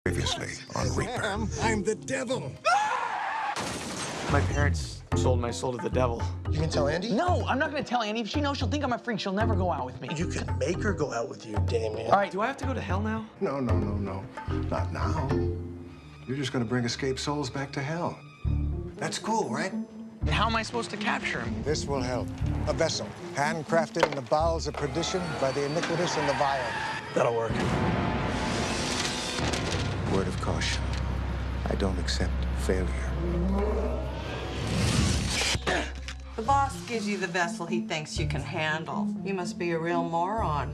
Previously on Reaper. I'm the devil. My parents sold my soul to the devil. You can tell Andy? No, I'm not gonna tell Annie. If she knows, she'll think I'm a freak. She'll never go out with me. You can make her go out with you, Damien. All right, do I have to go to hell now? No. Not now. You're just gonna bring escaped souls back to hell. That's cool, right? And how am I supposed to capture him? This will help. A vessel, handcrafted in the bowels of perdition by the iniquitous and the vile. That'll work. Word of caution. I don't accept failure. The boss gives you the vessel he thinks you can handle. You must be a real moron.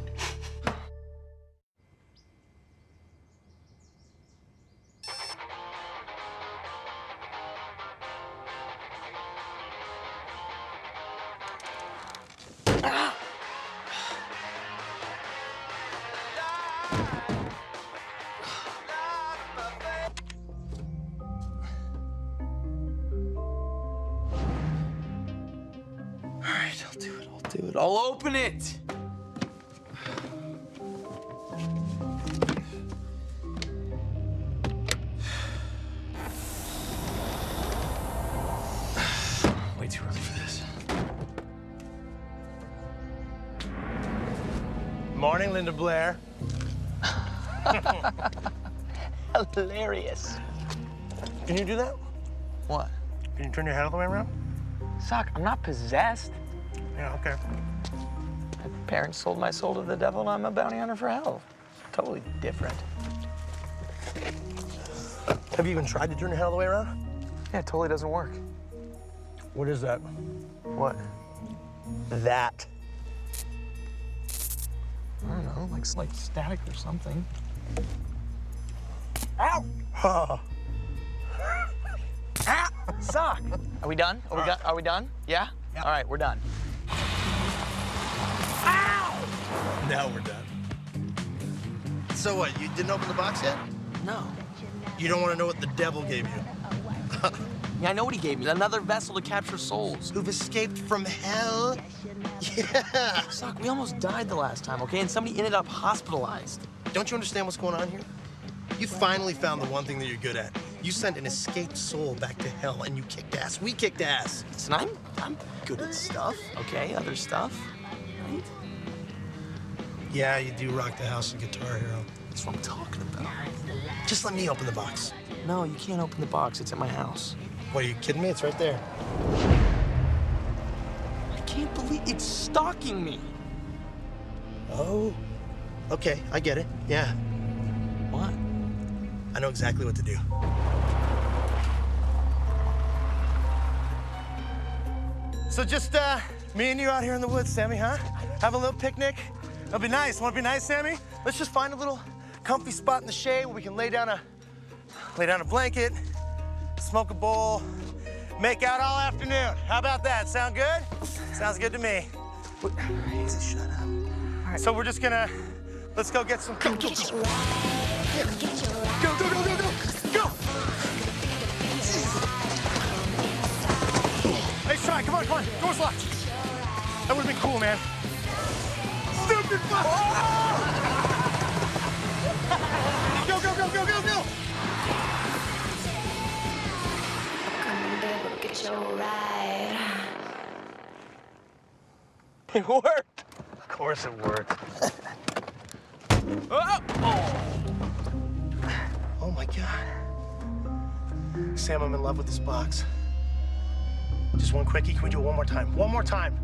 All right, I'll do it. I'll open it. Way too early for this. Morning, Linda Blair. Hilarious. Can you do that? What? Can you turn your head all the way around? Sock, I'm not possessed. Yeah, okay. My parents sold my soul to the devil, and I'm a bounty hunter for hell. Totally different. Have you even tried to turn your head all the way around? Yeah, it totally doesn't work. What is that? What? That. I don't know, like static or something. Ow! Ah! Sock! Are we done? Are we done? Yeah? All right, we're done. Now we're done. So what, you didn't open the box yet? No. You don't want to know what the devil gave you? Yeah, I know what he gave me. Another vessel to capture souls. Who've escaped from hell? Yeah. Sock, we almost died the last time, okay? And somebody ended up hospitalized. Don't you understand what's going on here? You finally found the one thing that you're good at. You sent an escaped soul back to hell, and you kicked ass. We kicked ass. Listen, I'm good at stuff, okay? Other stuff, right? Yeah, you do rock the house of Guitar Hero. That's what I'm talking about. Just let me open the box. No, you can't open the box. It's at my house. What, are you kidding me? It's right there. I can't believe it's stalking me. Oh, okay, I get it. Yeah, What? I know exactly what to do. So just me and you out here in the woods, Sammy, huh? Have a little picnic. It'll be nice. Want to be nice, Sammy? Let's just find a little comfy spot in the shade where we can lay down a blanket, smoke a bowl, make out all afternoon. How about that? Sound good? Sounds good to me. Easy, shut up. All right. So we're just gonna, let's go get some. Go. Nice try. Come on. Door's locked. That would've been cool, man. Stupid fuck! Go! Get your ride. It worked. Of course it worked. Oh my God. Sam, I'm in love with this box. Just one quickie. Can we do it one more time? One more time.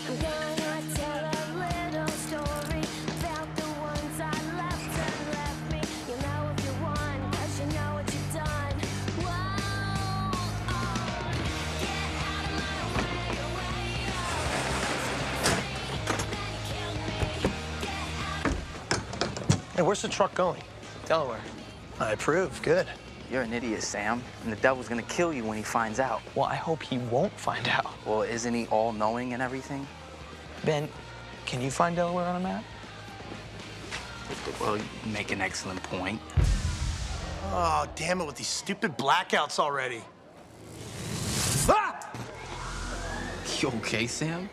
I'm gonna tell a little story about the ones I left and left me. You know if you won, 'cause you know what you've done. Whoa, get out of my way, Hey, where's the truck going? Delaware. I approve. Good. You're an idiot, Sam, and the devil's gonna kill you when he finds out. Well, I hope he won't find out. Well, isn't he all-knowing and everything? Ben, can you find Delaware on a map? Well, you make an excellent point. Oh, damn it with these stupid blackouts already. Ah! You okay, Sam?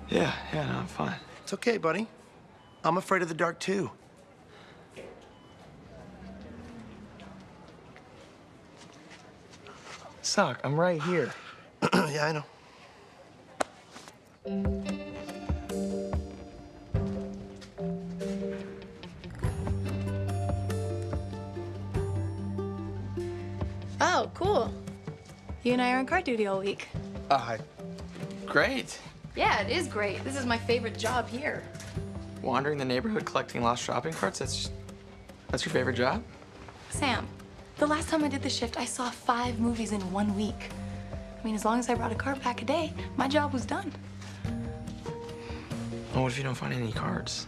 Yeah, no, I'm fine. It's okay, buddy. I'm afraid of the dark, too. Sock, I'm right here. Yeah, I know. Oh, cool. You and I are on card duty all week. Great. Yeah, it is great. This is my favorite job here. Wandering the neighborhood collecting lost shopping carts, that's your favorite job? Sam, the last time I did the shift, I saw 5 movies in 1 week. I mean, as long as I brought a card back a day, my job was done. Well, what if you don't find any cards?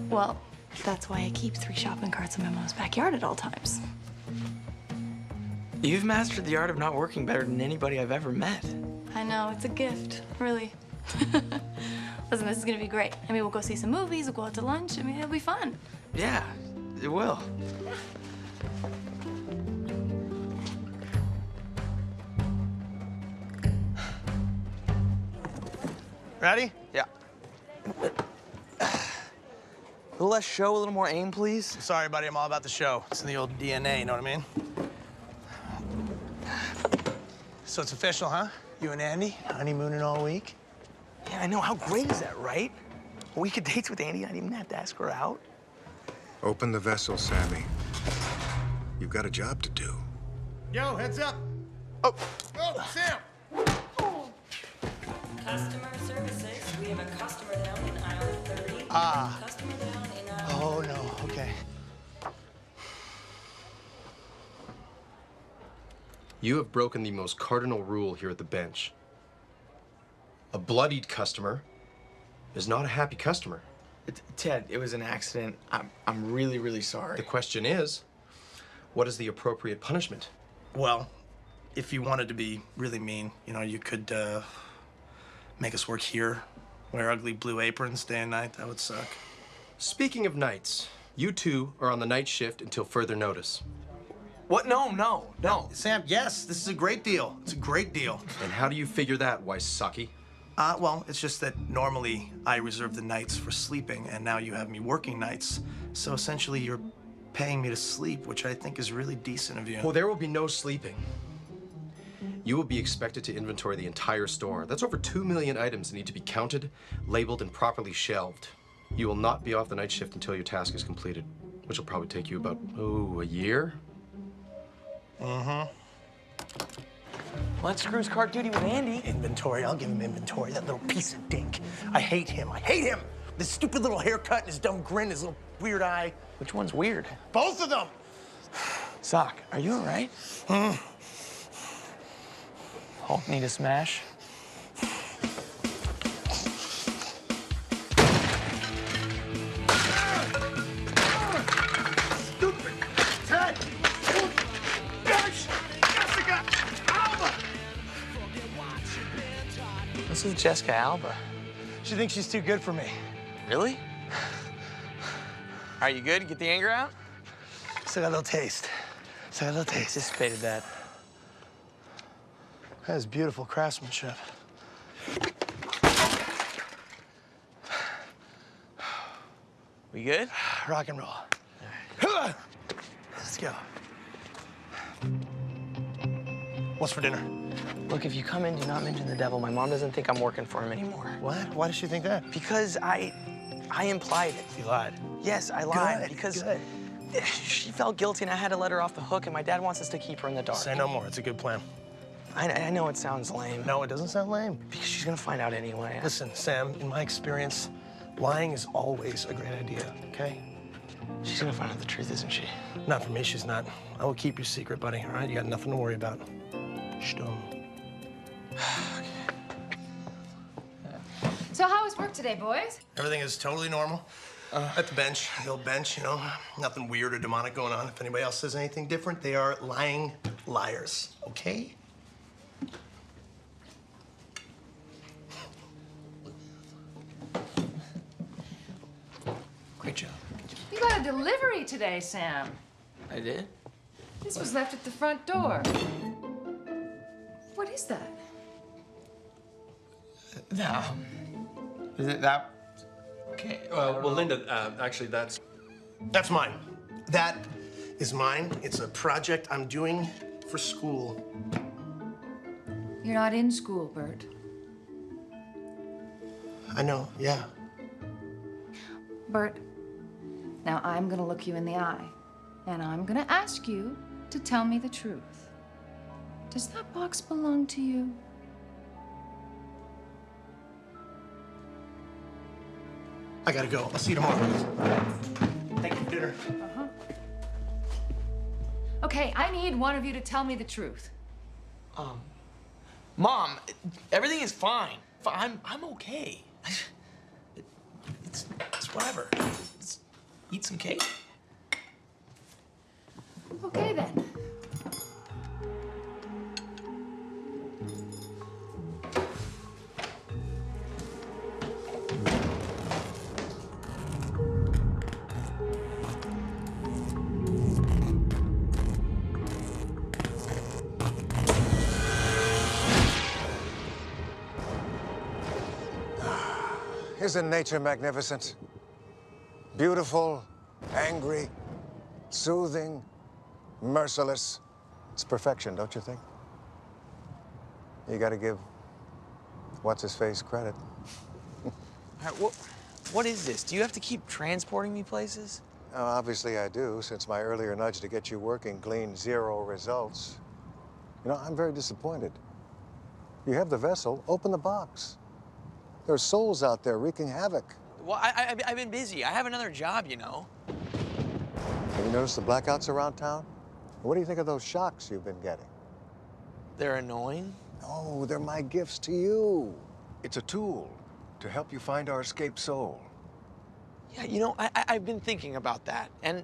Well, that's why I keep 3 shopping carts in my mom's backyard at all times. You've mastered the art of not working better than anybody I've ever met. I know, it's a gift, really. Listen, this is gonna be great. I mean, we'll go see some movies, we'll go out to lunch. I mean, it'll be fun. Yeah, it will. Ready? Yeah. A little less show, a little more aim, please. Sorry, buddy, I'm all about the show. It's in the old DNA, you know what I mean? So it's official, huh? You and Andy, honeymooning all week? Yeah, I know. How great is that, right? A week of dates with Andy, I didn't even have to ask her out. Open the vessel, Sammy. You've got a job to do. Yo, heads up. Oh. Oh, Sam. Customer services. We have a customer down in aisle 30. Ah. Customer down in aisle. Oh, no, okay. You have broken the most cardinal rule here at the bench. A bloodied customer is not a happy customer. Ted, it was an accident. I'm really, really sorry. The question is, what is the appropriate punishment? Well, if you wanted to be really mean, you know, you could make us work here, wear ugly blue aprons day and night. That would suck. Speaking of nights, you two are on the night shift until further notice. What? No. Sam, yes, this is a great deal. It's a great deal. And how do you figure that, Wysocki? Well, it's just that normally I reserve the nights for sleeping, and now you have me working nights. So essentially, you're paying me to sleep, which I think is really decent of you. Well, there will be no sleeping. You will be expected to inventory the entire store. That's over 2 million items that need to be counted, labeled, and properly shelved. You will not be off the night shift until your task is completed, which will probably take you about, a year? Mm-hmm. Let's cruise cart duty with Andy. Inventory, I'll give him inventory. That little piece of dink. I hate him. I hate him. This stupid little haircut and his dumb grin, his little weird eye. Which one's weird? Both of them. Sock, are you all right? Hulk need a smash? Stupid. Ted. Gosh. Jessica. Alba. This is Jessica Alba. She thinks she's too good for me. Really? Are you good? Get the anger out? Still got a little taste. Anticipated that. That is beautiful craftsmanship. We good? Rock and roll. Let's go. What's for dinner? Look, if you come in, do not mention the devil. My mom doesn't think I'm working for him anymore. What? Why does she think that? Because I implied it. You lied. Yes, I lied. Good, because good. she felt guilty and I had to let her off the hook, and my dad wants us to keep her in the dark. Say no more. It's a good plan. I know it sounds lame. No, it doesn't sound lame. Because she's gonna find out anyway. Listen, Sam, in my experience, lying is always a great idea, okay? She's gonna find out the truth, isn't she? Not for me, she's not. I will keep your secret, buddy, all right? You got nothing to worry about. Stum. So how was work today, boys? Everything is totally normal. At the bench, the old bench, you know, nothing weird or demonic going on. If anybody else says anything different, they are lying liars, okay? Great job. You got a delivery today, Sam. I did? This was left at the front door. What is that? That. Okay. Well, Linda, actually, that's That's mine. That is mine. It's a project I'm doing for school. You're not in school, Bert. I know, yeah. Bert, now I'm gonna look you in the eye, and I'm gonna ask you to tell me the truth. Does that box belong to you? I gotta go. I'll see you tomorrow. Thank you for dinner. Okay, I need one of you to tell me the truth. Mom, everything is fine. I'm okay. It's whatever. Let's eat some cake. Okay, then. Isn't nature magnificent? Beautiful, angry, soothing, merciless. It's perfection, don't you think? You gotta give what's-his-face credit. All right, what is this? Do you have to keep transporting me places? Oh, obviously I do, since my earlier nudge to get you working gleaned 0 results. You know, I'm very disappointed. You have the vessel, open the box. There's souls out there wreaking havoc. Well, I've been busy. I have another job, you know. Have you noticed the blackouts around town? What do you think of those shocks you've been getting? They're annoying. No, they're my gifts to you. It's a tool to help you find our escaped soul. Yeah, you know, I've been thinking about that, and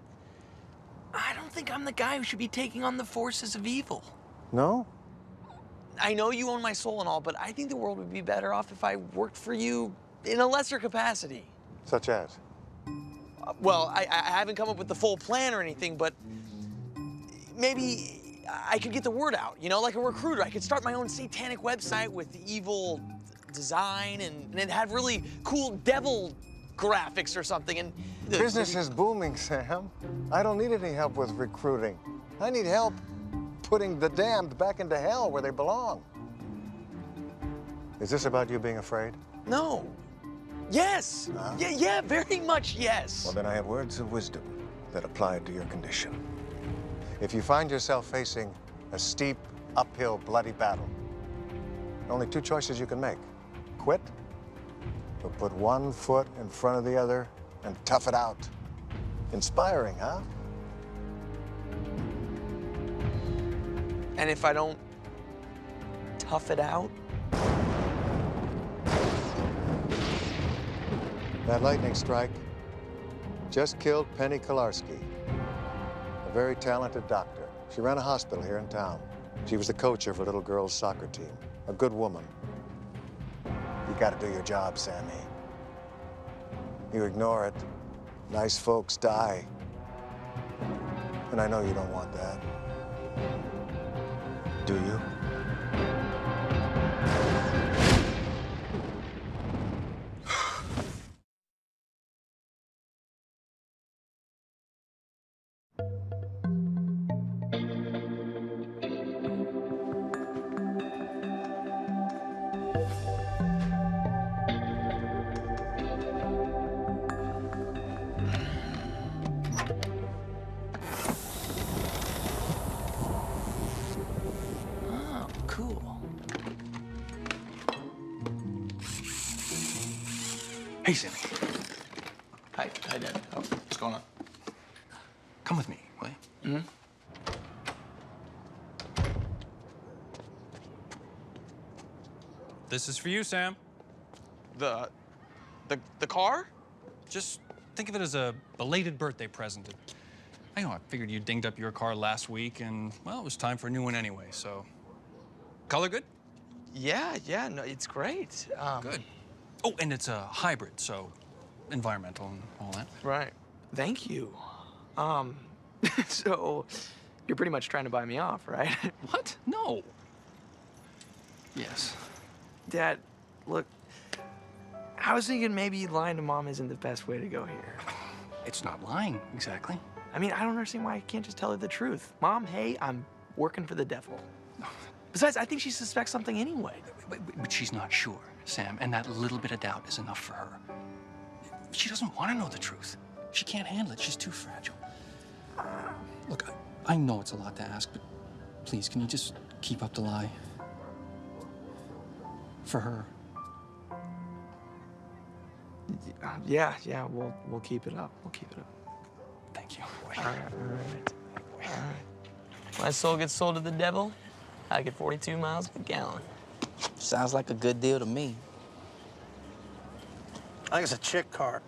I don't think I'm the guy who should be taking on the forces of evil. No? I know you own my soul and all, but I think the world would be better off if I worked for you in a lesser capacity. Such as? Well, I haven't come up with the full plan or anything, but maybe I could get the word out, you know, like a recruiter. I could start my own satanic website with evil design and it'd have really cool devil graphics or something. And Business is booming, Sam. I don't need any help with recruiting. I need help putting the damned back into hell where they belong. Is this about you being afraid? No. Yes. Huh? Yeah, very much yes. Well, then I have words of wisdom that apply to your condition. If you find yourself facing a steep, uphill, bloody battle, only 2 choices you can make. Quit, or put 1 foot in front of the other and tough it out. Inspiring, huh? And if I don't tough it out? That lightning strike just killed Penny Kolarski, a very talented doctor. She ran a hospital here in town. She was the coach of her little girl's soccer team, a good woman. You gotta do your job, Sammy. You ignore it, nice folks die. And I know you don't want that. Do you? Oh, cool. Hey, Sammy. Hi, Dad. Oh, what's going on? Come with me, will you? Mm-hmm. This is for you, Sam. The car? Just think of it as a belated birthday present. I know, I figured you dinged up your car last week, and, well, it was time for a new one anyway, so. Color good? Yeah, no, it's great. Good. Oh, and it's a hybrid, so environmental and all that. Right. Thank you. So, you're pretty much trying to buy me off, right? What? No. Yes. Dad, look, I was thinking maybe lying to Mom isn't the best way to go here. It's not lying, exactly. I mean, I don't understand why I can't just tell her the truth. Mom, hey, I'm working for the devil. Besides, I think she suspects something anyway. But she's not sure, Sam, and that little bit of doubt is enough for her. She doesn't want to know the truth. She can't handle it. She's too fragile. Look, I know it's a lot to ask, but please, can you just keep up the lie? For her. Yeah, we'll keep it up. We'll keep it up. Thank you. All right. My soul gets sold to the devil. I get 42 miles a gallon. Sounds like a good deal to me. I think it's a chick car.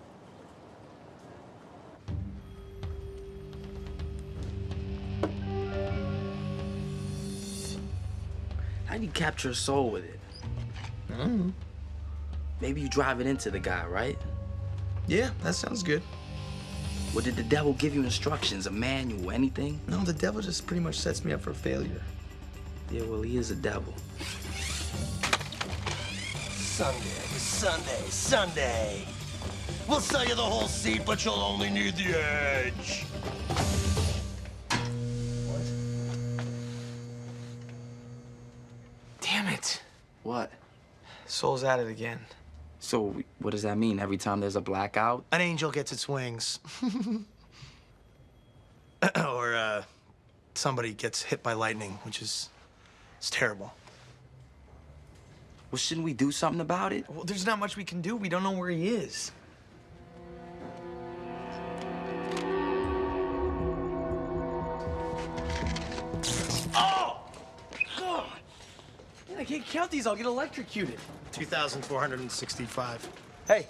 How do you capture a soul with it? Maybe you drive it into the guy, right? Yeah, that sounds good. Or did the devil give you instructions, a manual, anything? No, the devil just pretty much sets me up for failure. Yeah, well, he is a devil. Sunday. We'll sell you the whole seat, but you'll only need the edge. Damn it. What? Soul's at it again. So, what does that mean? Every time there's a blackout? An angel gets its wings. Or, somebody gets hit by lightning, which is... it's terrible. Well, shouldn't we do something about it? Well, there's not much we can do. We don't know where he is. Oh! God! Man, I can't count these. I'll get electrocuted. 2,465. Hey,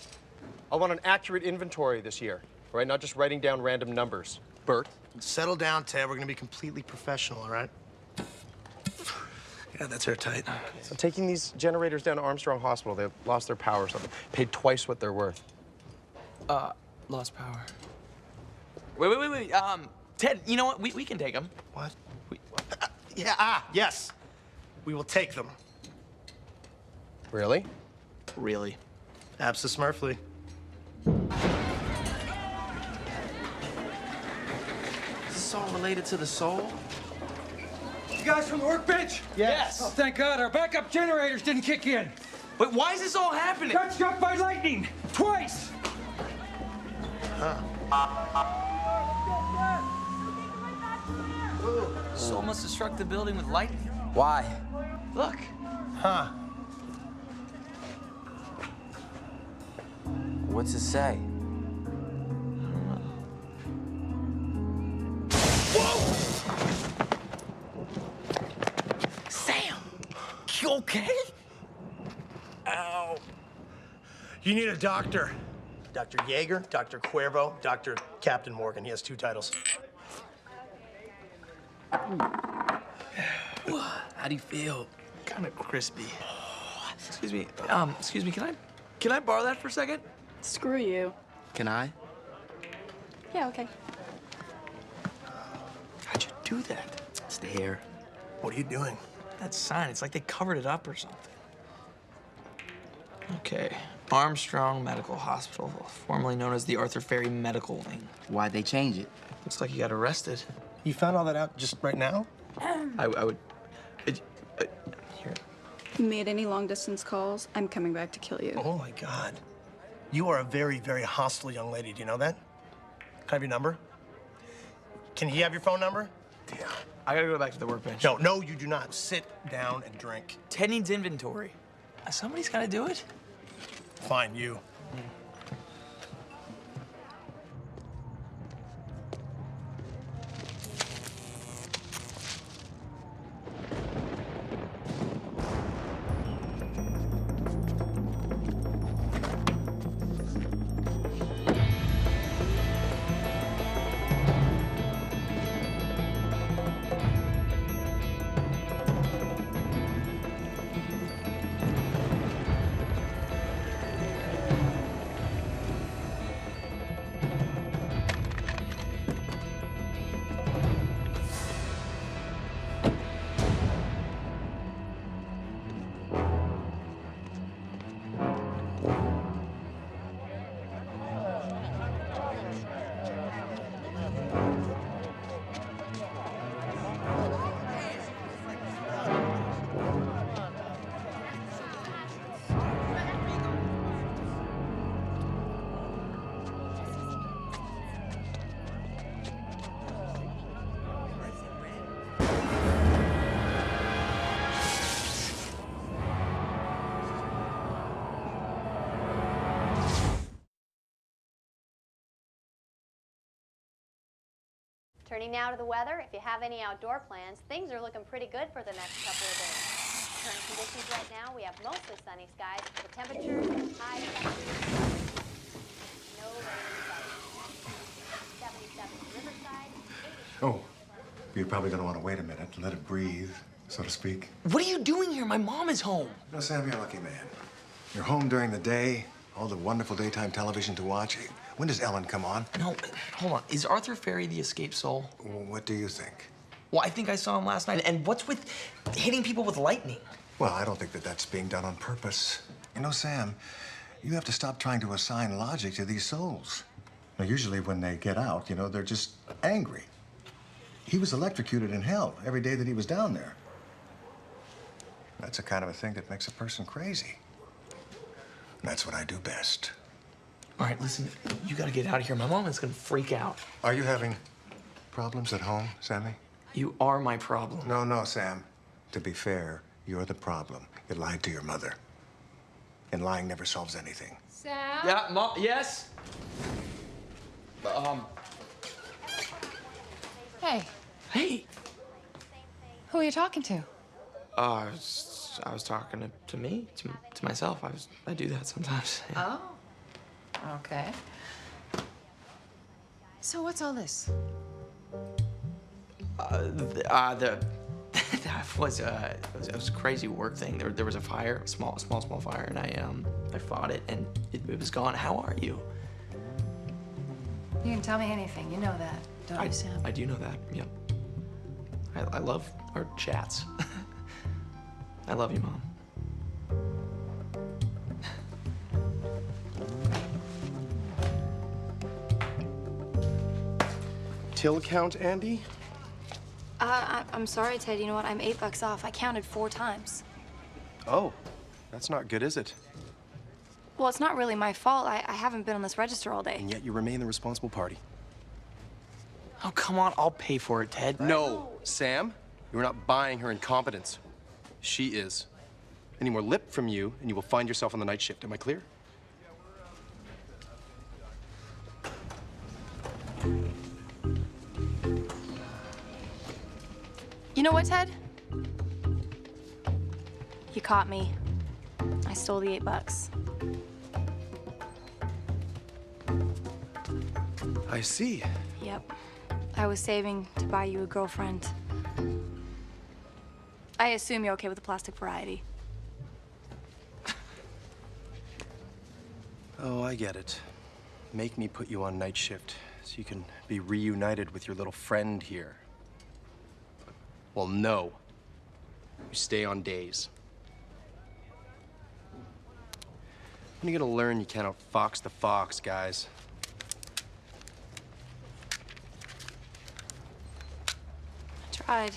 I want an accurate inventory this year, all right? Not just writing down random numbers. Bert? Settle down, Ted. We're gonna be completely professional, all right? Yeah, that's airtight. I'm taking these generators down to Armstrong Hospital. They lost their power or something. Paid twice what they're worth. Lost power. Wait. Ted, you know what? We can take them. What? Yes. We will take them. Really? Really. Abso-Smurfly. Is this all related to the soul? You guys from the workbench? Yes. Oh, thank God, our backup generators didn't kick in. But why is this all happening? Got struck by lightning, twice. Soul must have struck the building with lightning. Why? Look. Huh. What's it say? Sam, you okay? Ow. You need a doctor. Dr. Yeager, Dr. Cuervo, Dr. Captain Morgan. He has 2 titles. How do you feel? Kind of crispy. Excuse me. Can I borrow that for a second? Screw you. Can I? Yeah, okay. How'd you do that? It's the hair. What are you doing? That sign, it's like they covered it up or something. Okay. Armstrong Medical Hospital, formerly known as the Arthur Ferry Medical Wing. Why'd they change it? Looks like you got arrested. You found all that out just right now? I would... here. You made any long-distance calls? I'm coming back to kill you. Oh, my God. You are a very, very hostile young lady. Do you know that? Can I have your number? Can he have your phone number? Yeah. I gotta go back to the workbench. No, you do not. Sit down and drink. Ted needs inventory. Somebody's gotta do it. Fine, you. Turning now to the weather, if you have any outdoor plans, things are looking pretty good for the next couple of days. Current conditions right now, we have mostly sunny skies. The temperature is high 70s. No rain in sight. 77 Riverside. Oh, you're probably going to want to wait a minute, let it breathe, so to speak. What are you doing here? My mom is home. No, Sam, you're a lucky man. You're home during the day, all the wonderful daytime television to watch. When does Ellen come on? No, hold on. Is Arthur Ferry the escaped soul? What do you think? Well, I think I saw him last night. And what's with hitting people with lightning? Well, I don't think that that's being done on purpose. You know, Sam, you have to stop trying to assign logic to these souls. Now, usually when they get out, you know, they're just angry. He was electrocuted in hell every day that he was down there. That's the kind of a thing that makes a person crazy. And that's what I do best. All right, listen, you gotta get out of here. My mom is gonna freak out. Are you having problems at home, Sammy? You are my problem. No, Sam. To be fair, you're the problem. You lied to your mother. And lying never solves anything. Sam? Yeah, Mom, yes? Hey, Hey. who are you talking to? I was talking to me, to myself. I do that sometimes. Yeah. Oh. Okay. So what's all this? That was it was a crazy work thing. There was a fire, a small fire, and I fought it, and it was gone. How are you? You can tell me anything. You know that, don't you, Sam? I do know that. Yep. I love our chats. I love you, Mom. Till count, Andy? I'm sorry, Ted. You know what? I'm $8 off. I counted 4 times. Oh, that's not good, is it? Well, it's not really my fault. I haven't been on this register all day. And yet you remain the responsible party. Oh, come on. I'll pay for it, Ted. No, Sam. You're not buying her incompetence. She is. Any more lip from you, and you will find yourself on the night shift. Am I clear? You know what, Ted? You caught me. I stole the $8. I see. Yep. I was saving to buy you a girlfriend. I assume you're okay with the plastic variety. Oh, I get it. Make me put you on night shift so you can be reunited with your little friend here. Well, no. You stay on days. When are you gonna learn you can't outfox the fox, guys? I tried.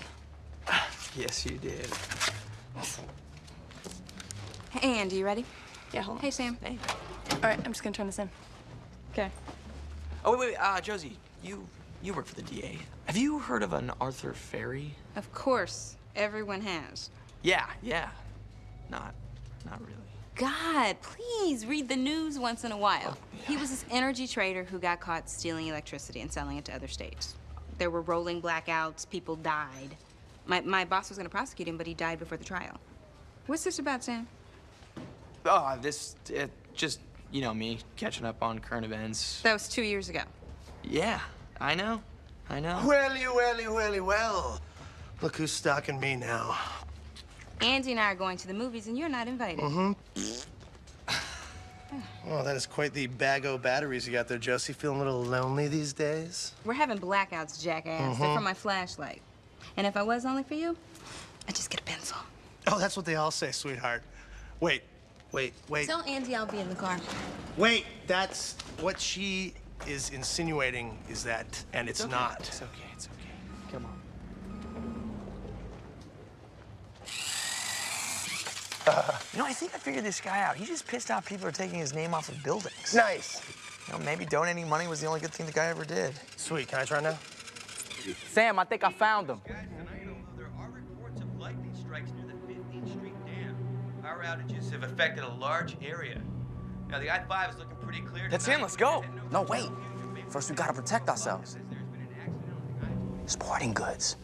Yes, you did. Hey, Andy, you ready? Yeah, hold on. Hey, Sam. Hey. All right, I'm just gonna turn this in. Okay. Oh, wait, Josie, you work for the DA. Have you heard of an Arthur Ferry? Of course. Everyone has. Yeah. Not really. God, please read the news once in a while. He was this energy trader who got caught stealing electricity and selling it to other states. There were rolling blackouts. People died. My boss was going to prosecute him, but he died before the trial. What's this about, Sam? Oh, just, you know, me catching up on current events. That was 2 years ago. Yeah, I know. Well. Look who's stalking me now. Andy and I are going to the movies, and you're not invited. Oh, that is quite the bag o' batteries you got there, Josie. Feeling a little lonely these days? We're having blackouts, jackass. They're from my flashlight. And if I was only for you, I'd just get a pencil. Oh, that's what they all say, sweetheart. Wait. Tell Andy I'll be in the car. Wait, that's what she is insinuating is that, and it's okay. not. It's okay. Come on. You know, I think I figured this guy out. He just pissed off people who are taking his name off of buildings. Nice. You know, maybe donating money was the only good thing the guy ever did. Sweet, can I try now? Sam, I think I found him. Guys, tonight, although there are reports of lightning strikes near the 15th Street Dam, power outages have affected a large area. Now, the I-5 is looking pretty clear. That's him. Let's go. No, wait. First, we gotta protect ourselves. There's been an accident on the I-5. Sporting goods.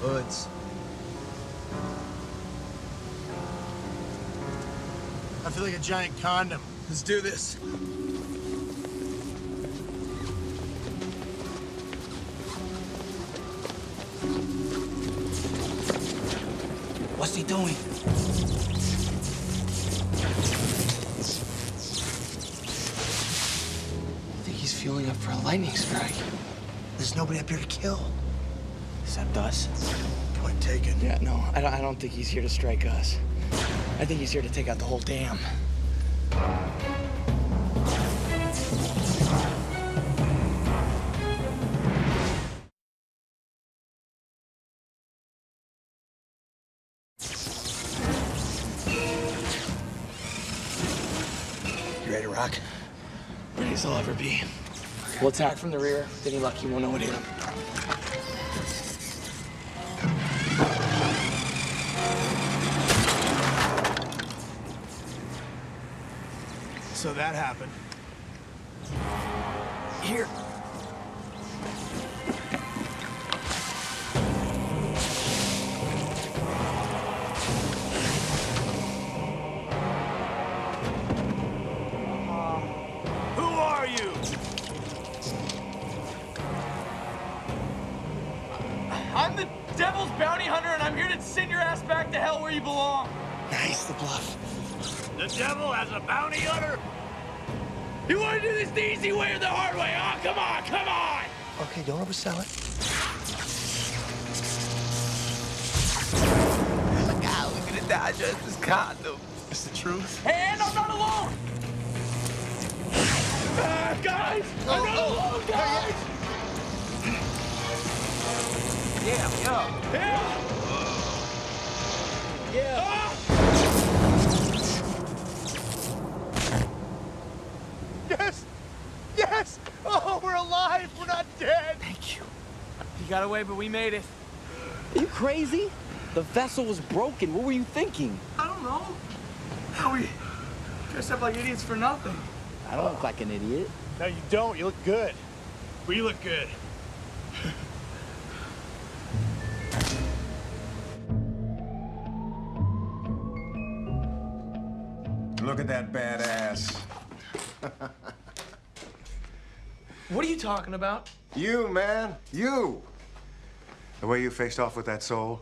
Hoods. I feel like a giant condom. Let's do this. What's he doing? I think he's fueling up for a lightning strike. There's nobody up here to kill. Except us. Point taken. Yeah, no, I don't think he's here to strike us. I think he's here to take out the whole dam. You ready to rock? Ready as I'll ever be. We'll attack from the rear. If any luck, you won't know what hit him. So that happened. Here. Who are you? I'm the Devil's Bounty Hunter, and I'm here to send your ass back to hell where you belong. Nice, the bluff. The devil has a bounty hunter? You want to do this the easy way or the hard way? Oh, come on, come on! Okay, don't oversell it. God, we're gonna die just this condom. It's the truth. And I'm not alone! Guys! I'm not alone, guys! Yeah. Yeah! Yeah! Yes! Yes! Oh, we're alive! We're not dead! Thank you. You got away, but we made it. Are you crazy? The vessel was broken. What were you thinking? I don't know. How we dressed up like idiots for nothing. I don't look like an idiot. No, you don't. You look good. We look good. Look at that badass. What are you talking about? You, man, you. The way you faced off with that soul.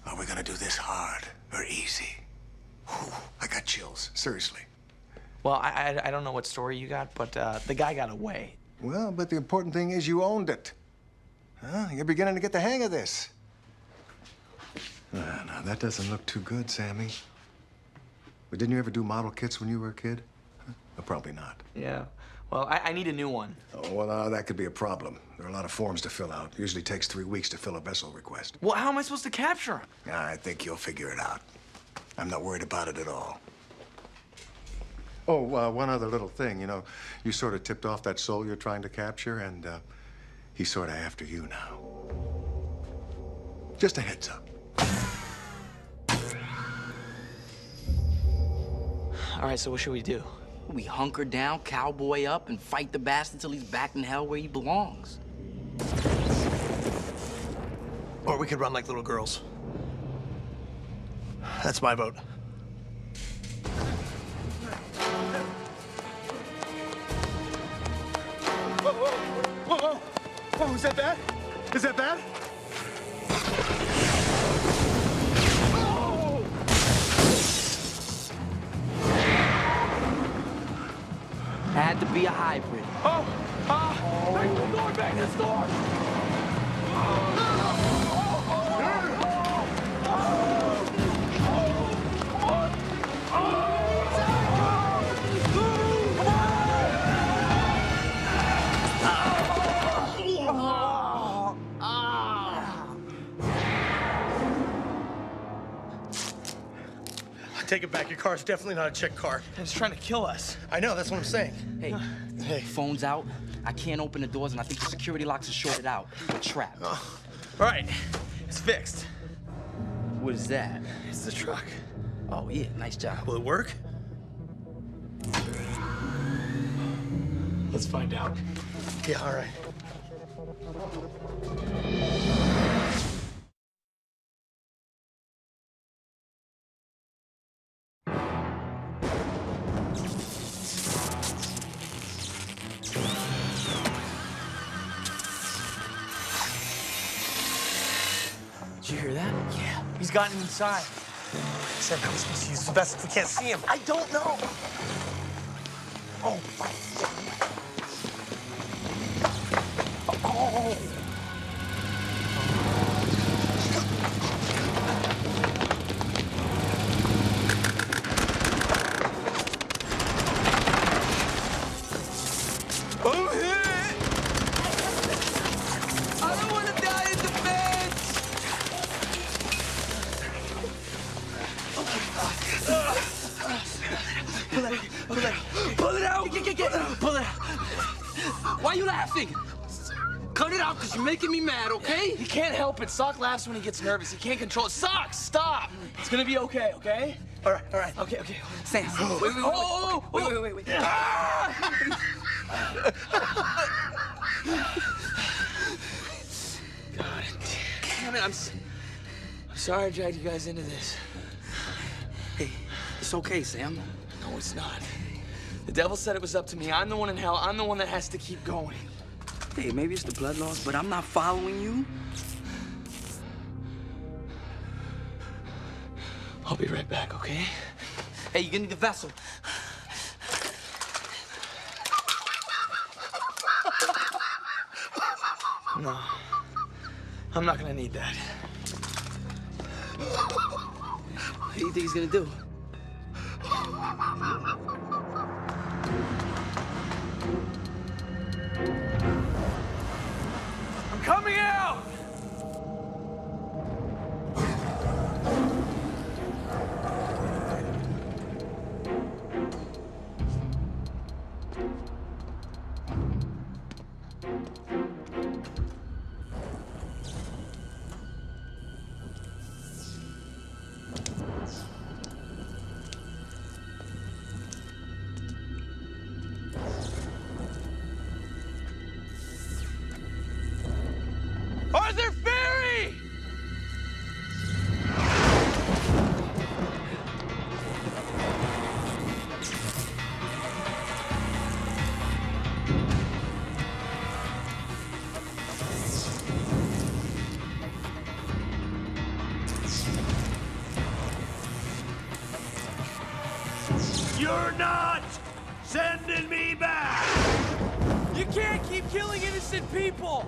Are we gonna do this hard or easy? Whew, I got chills, seriously. Well, I don't know what story you got, but the guy got away. Well, but the important thing is you owned it. Huh? You're beginning to get the hang of this. Now, that doesn't look too good, Sammy. But didn't you ever do model kits when you were a kid? Huh? Probably not. Yeah. Well, I need a new one. Oh, well, that could be a problem. There are a lot of forms to fill out. It usually takes 3 weeks to fill a vessel request. Well, how am I supposed to capture him? I think you'll figure it out. I'm not worried about it at all. Oh, one other little thing. You know, you sort of tipped off that soul you're trying to capture, and he's sort of after you now. Just a heads up. All right, so what should we do? We hunker down, cowboy up, and fight the bastard till he's back in hell where he belongs. Or we could run like little girls. That's my vote. Whoa, is that bad? Is that bad? Had to be a hybrid. Back to the door, back to the store! Take it back. Your car's definitely not a chick car. It's trying to kill us. I know, that's what I'm saying. Hey, phone's out. I can't open the doors, and I think the security locks are shorted out. We're trapped. All right, it's fixed. What is that? It's the truck. Oh, yeah, nice job. Will it work? Let's find out. Yeah, all right. Did you hear that? Yeah, he's gotten inside. Sam, how are we supposed to use the vest if we can't see him? I don't know. Oh, my. Oh. I'm hit! I don't want to die in the bed! Pull it out! Pull it out! Why are you laughing? Cut it out, because you're making me mad, okay? He can't help it. Sock laughs when he gets nervous. He can't control it. Sock, stop! It's gonna be okay, okay? All right, all right. Okay, okay. Sam, wait. God damn it, I'm sorry I dragged you guys into this. Hey, it's okay, Sam. No, it's not. The devil said it was up to me. I'm the one in hell. I'm the one that has to keep going. Hey, maybe it's the blood loss, but I'm not following you. I'll be right back, okay? Hey, you're gonna need the vessel. No, I'm not gonna need that. What do you think he's gonna do? I'm coming out! Arthur Ferry! You're not sending me back! You can't keep killing innocent people!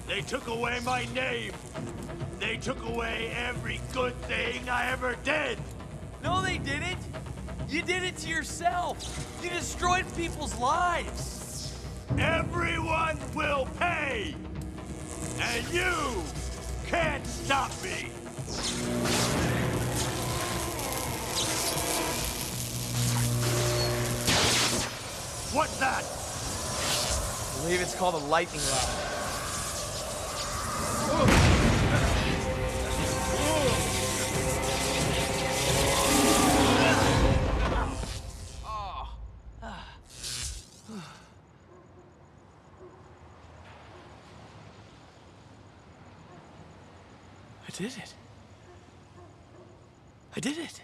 They took away my name. They took away every good thing I ever did. No, they didn't. You did it to yourself. You destroyed people's lives. Everyone will pay. And you can't stop me. What's that? I believe it's called a lightning rod. I did it. I did it.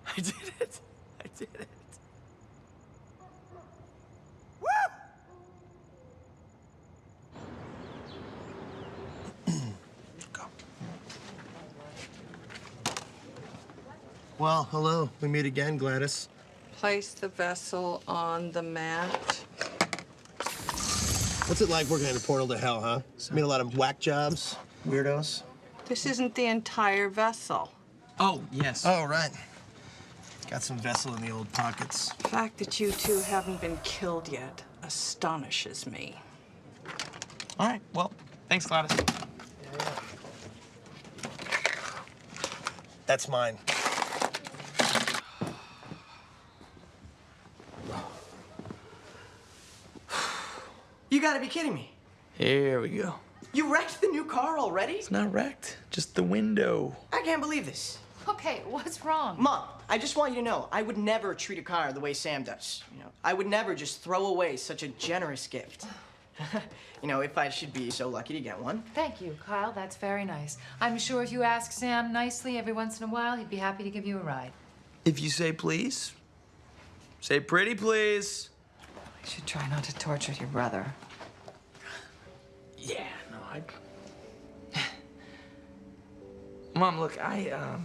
I did it. I did it. Well, hello. We meet again, Gladys. Place the vessel on the mat. What's it like working in a portal to hell, huh? Meet a lot of whack jobs, weirdos. This isn't the entire vessel. Oh, yes. Oh, right. Got some vessel in the old pockets. The fact that you two haven't been killed yet astonishes me. All right, well, thanks, Gladys. That's mine. You gotta be kidding me. Here we go. You wrecked the new car already? It's not wrecked, just the window. I can't believe this. Okay, what's wrong? Mom, I just want you to know, I would never treat a car the way Sam does. I would never just throw away such a generous gift. If I should be so lucky to get one. Thank you, Kyle. That's very nice. I'm sure if you ask Sam nicely every once in a while, he'd be happy to give you a ride. If you say please, say pretty please. You should try not to torture your brother. Yeah, no, Mom, look, I've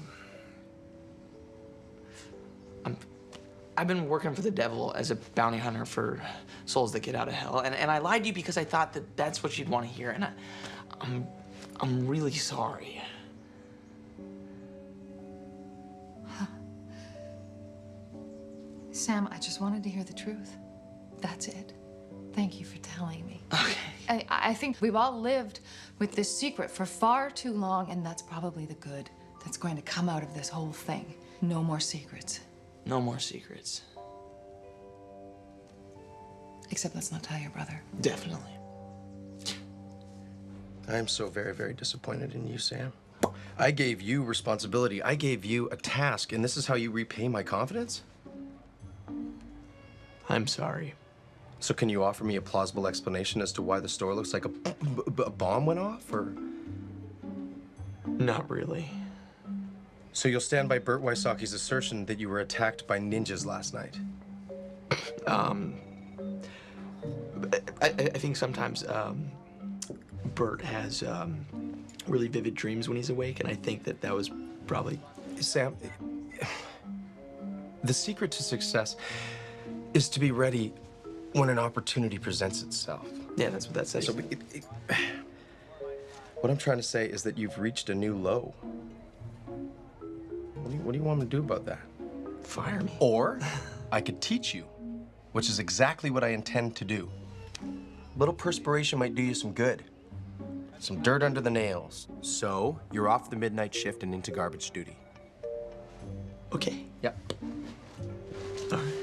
been working for the devil as a bounty hunter for souls that get out of hell, and I lied to you because I thought that that's what you'd want to hear, and I'm really sorry. Sam, I just wanted to hear the truth. That's it. Thank you for telling me. Okay. I think we've all lived with this secret for far too long, and that's probably the good that's going to come out of this whole thing. No more secrets. No more secrets. Except let's not tell your brother. Definitely. I am so very, very disappointed in you, Sam. I gave you responsibility. I gave you a task, and this is how you repay my confidence? I'm sorry. So can you offer me a plausible explanation as to why the store looks like a bomb went off, or? Not really. So you'll stand by Bert Wysoki's assertion that you were attacked by ninjas last night? I think sometimes Bert has really vivid dreams when he's awake, and I think that was probably... Sam, the secret to success is to be ready when an opportunity presents itself. Yeah, that's what that says. So what I'm trying to say is that you've reached a new low. What do you want me to do about that? Fire me. Or I could teach you, which is exactly what I intend to do. A little perspiration might do you some good. Some dirt under the nails. So you're off the midnight shift and into garbage duty. Okay. Yep. All right.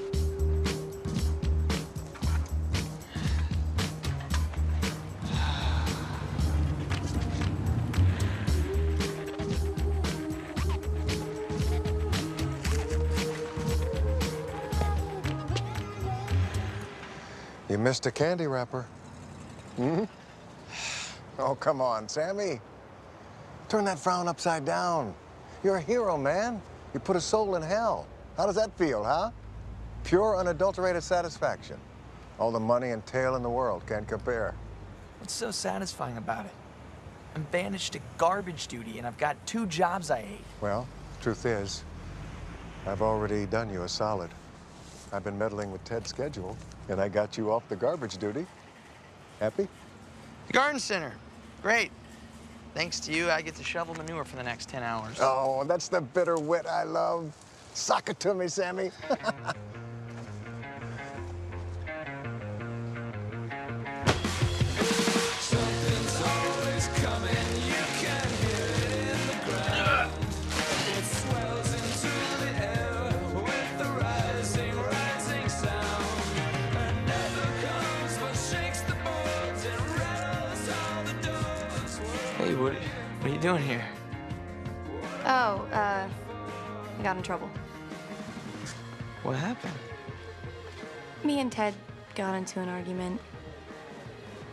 You missed a candy wrapper. Hmm? Oh, come on, Sammy. Turn that frown upside down. You're a hero, man. You put a soul in hell. How does that feel, huh? Pure, unadulterated satisfaction. All the money and tail in the world can't compare. What's so satisfying about it? I'm banished to garbage duty, and I've got 2 jobs I hate. Well, truth is, I've already done you a solid. I've been meddling with Ted's schedule, and I got you off the garbage duty. Happy? The garden center. Great. Thanks to you, I get to shovel manure for the next 10 hours. Oh, that's the bitter wit I love. Sock it to me, Sammy. Something's always coming, you can hear it in the ground. It swells into the air with the rising sound. And never comes but shakes the boards and rattles all the doors. Hey, what are you doing here? Oh, I got in trouble. What happened? Me and Ted got into an argument,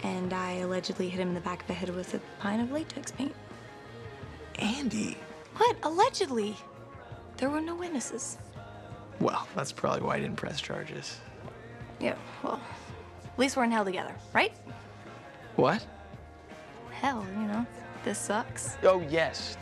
and I allegedly hit him in the back of the head with a pint of latex paint. Andy. What? Allegedly? There were no witnesses. Well, that's probably why I didn't press charges. Yeah, well, at least we're in hell together, right? What? Hell, this sucks. Oh, yes.